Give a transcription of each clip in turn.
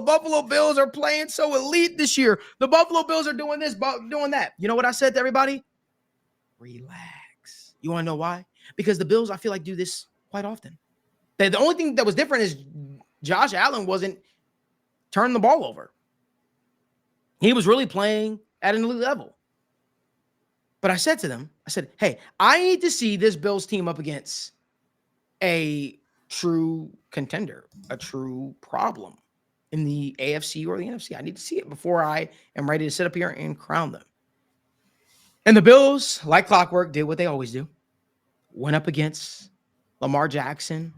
the Buffalo Bills are playing so elite this year. The Buffalo Bills are doing this, doing that. You know what I said to everybody? Relax. You want to know why? Because the Bills, I feel like, do this quite often. The only thing that was different is Josh Allen wasn't turning the ball over. He was really playing at an elite level. But I said to them, I said, hey, I need to see this Bills team up against a true contender, a true problem in the AFC or the NFC. I need to see it before I am ready to sit up here and crown them. And the Bills, like clockwork, did what they always do. Went up against Lamar Jackson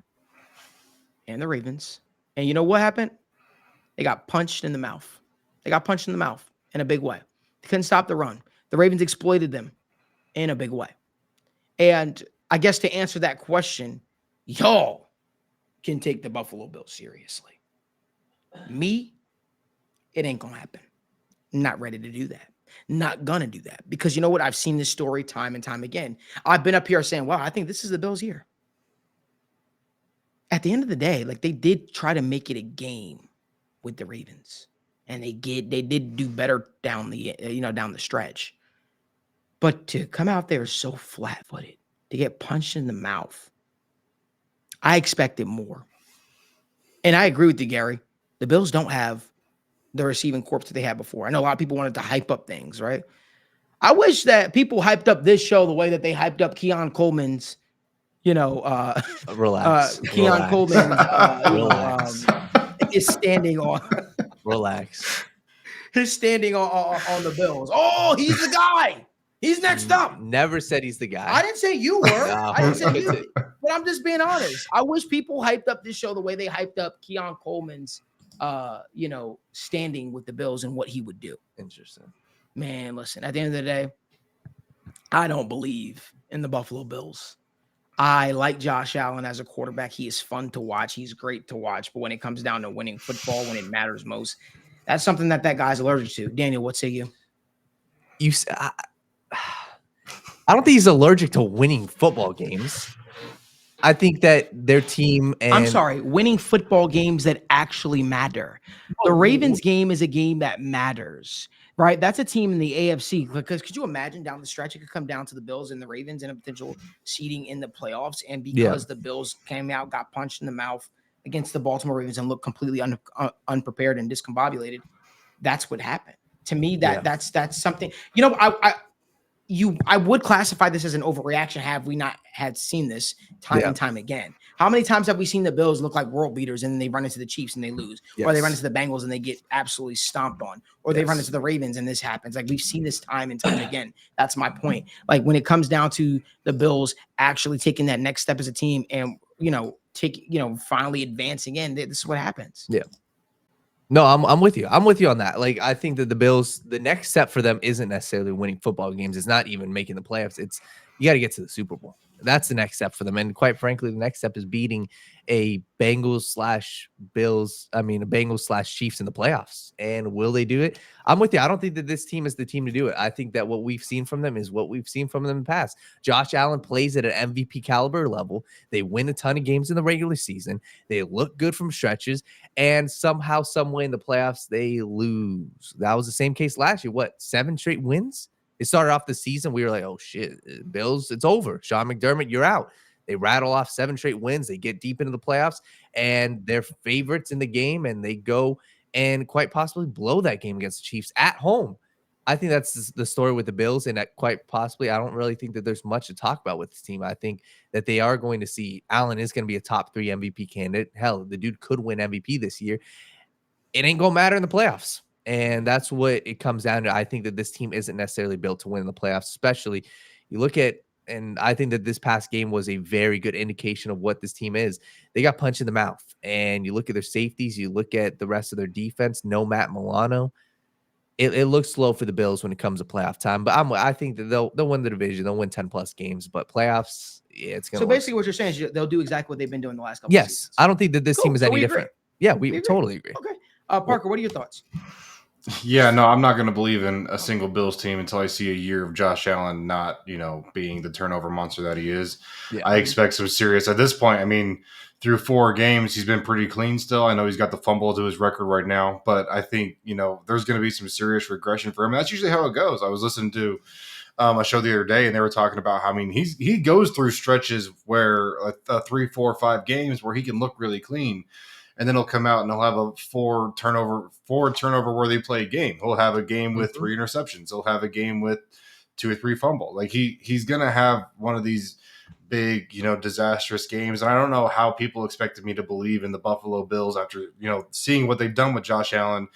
and the Ravens. And you know what happened? They got punched in the mouth. They got punched in the mouth in a big way. They couldn't stop the run. The Ravens exploited them in a big way. And I guess to answer that question, y'all can take the Buffalo Bills seriously. Me, it ain't going to happen. Not ready to do that. Not going to do that. Because you know what? I've seen this story time and time again. I've been up here saying, wow, I think this is the Bills' year. At the end of the day, like, they did try to make it a game with the Ravens. And they did do better down the stretch. But to come out there so flat-footed, to get punched in the mouth, I expected more. And I agree with you, Gary. The Bills don't have the receiving corps that they had before. I know a lot of people wanted to hype up things, right? I wish that people hyped up this show the way that they hyped up Keon Coleman's, relax. Keon Coleman relax. Is standing on. Relax. His standing on the Bills. Oh, he's the guy. He's next up. Never said he's the guy. I didn't say you were. No. I didn't say you. But I'm just being honest. I wish people hyped up this show the way they hyped up Keon Coleman's, standing with the Bills and what he would do. Interesting. Man, listen, at the end of the day, I don't believe in the Buffalo Bills. I like Josh Allen as a quarterback. He is fun to watch. He's great to watch. But when it comes down to winning football, when it matters most, that's something that guy's allergic to. Daniel, what say you? I don't think he's allergic to winning football games. I think that their team and I'm sorry, winning football games that actually matter. The Ravens game is a game that matters, right? That's a team in the AFC. Because could you imagine down the stretch, it could come down to the Bills and the Ravens and a potential seeding in the playoffs. And because the Bills came out, got punched in the mouth against the Baltimore Ravens and looked completely unprepared and discombobulated, that's what happened. To me, that's something, I would classify this as an overreaction have we not had seen this time and time again. How many times have we seen the Bills look like world beaters and then they run into the Chiefs and they lose? Yes. Or they run into the Bengals and they get absolutely stomped on? Or they run into the Ravens and this happens? Like, we've seen this time and time again. That's my point. Like, when it comes down to the Bills actually taking that next step as a team and, finally advancing in, this is what happens. Yeah. No, I'm with you. I'm with you on that. Like, I think that the Bills, the next step for them isn't necessarily winning football games. It's not even making the playoffs. It's you got to get to the Super Bowl. That's the next step for them. And quite frankly, the next step is beating a Bengals/Chiefs in the playoffs. And will they do it? I'm with you. I don't think that this team is the team to do it. I think that what we've seen from them is what we've seen from them in the past. Josh Allen plays at an MVP caliber level. They win a ton of games in the regular season. They look good from stretches. And somehow, some way in the playoffs, they lose. That was the same case last year. 7 straight wins? It started off the season. We were like, oh, shit, Bills, it's over. Sean McDermott, you're out. They rattle off 7 straight wins. They get deep into the playoffs, and they're favorites in the game, and they go and quite possibly blow that game against the Chiefs at home. I think that's the story with the Bills, and that quite possibly, I don't really think that there's much to talk about with this team. I think that they are going to see Allen is going to be a top 3 MVP candidate. Hell, the dude could win MVP this year. It ain't going to matter in the playoffs. And that's what it comes down to. I think that this team isn't necessarily built to win in the playoffs, especially you look at, and I think that this past game was a very good indication of what this team is. They got punched in the mouth, and you look at their safeties, you look at the rest of their defense, no Matt Milano. It looks slow for the Bills when it comes to playoff time, but I think that they'll win the division. They'll win 10+ games, but playoffs, it's going to. So basically what you're saying is they'll do exactly what they've been doing the last couple of seasons. I don't think that this team is any different. Yeah, we totally agree. Okay. Parker, what are your thoughts? Yeah, no, I'm not going to believe in a single Bills team until I see a year of Josh Allen not, being the turnover monster that he is. Yeah. I expect some serious, at this point, through 4 games, he's been pretty clean still. I know he's got the fumble to his record right now, but I think, there's going to be some serious regression for him. That's usually how it goes. I was listening to a show the other day, and they were talking about how, he goes through stretches where 3, 4, 5 games where he can look really clean, and then he'll come out and he'll have a 4 turnover worthy play game. He'll have a game with 3 interceptions. He'll have a game with 2 or 3 fumble. Like he's going to have one of these big, disastrous games. And I don't know how people expected me to believe in the Buffalo Bills after, seeing what they've done with Josh Allen.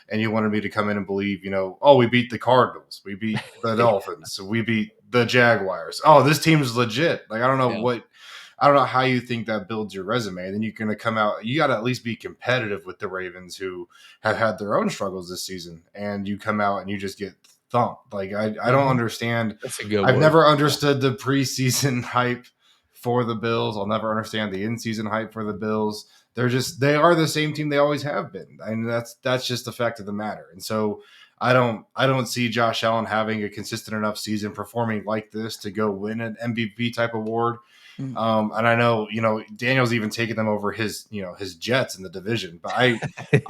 And you wanted me to come in and believe, we beat the Cardinals, we beat the Dolphins, we beat the Jaguars. Oh, this team's legit. Like, I don't know how you think that builds your resume. And then you're going to come out, you got to at least be competitive with the Ravens, who have had their own struggles this season. And you come out and you just get thumped. Like, I don't understand. That's a good I've word. never understood the preseason hype for the Bills. I'll never understand the in-season hype for the Bills. They are the same team they always have been. And that's just the fact of the matter. And so I don't see Josh Allen having a consistent enough season performing like this to go win an MVP type award. And I know, Daniel's even taken them over his Jets in the division, but I think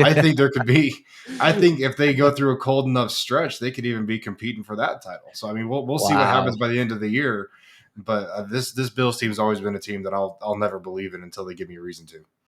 I think if they go through a cold enough stretch, they could even be competing for that title. So, we'll see what happens by the end of the year. But this Bills team's always been a team that I'll never believe in until they give me a reason to.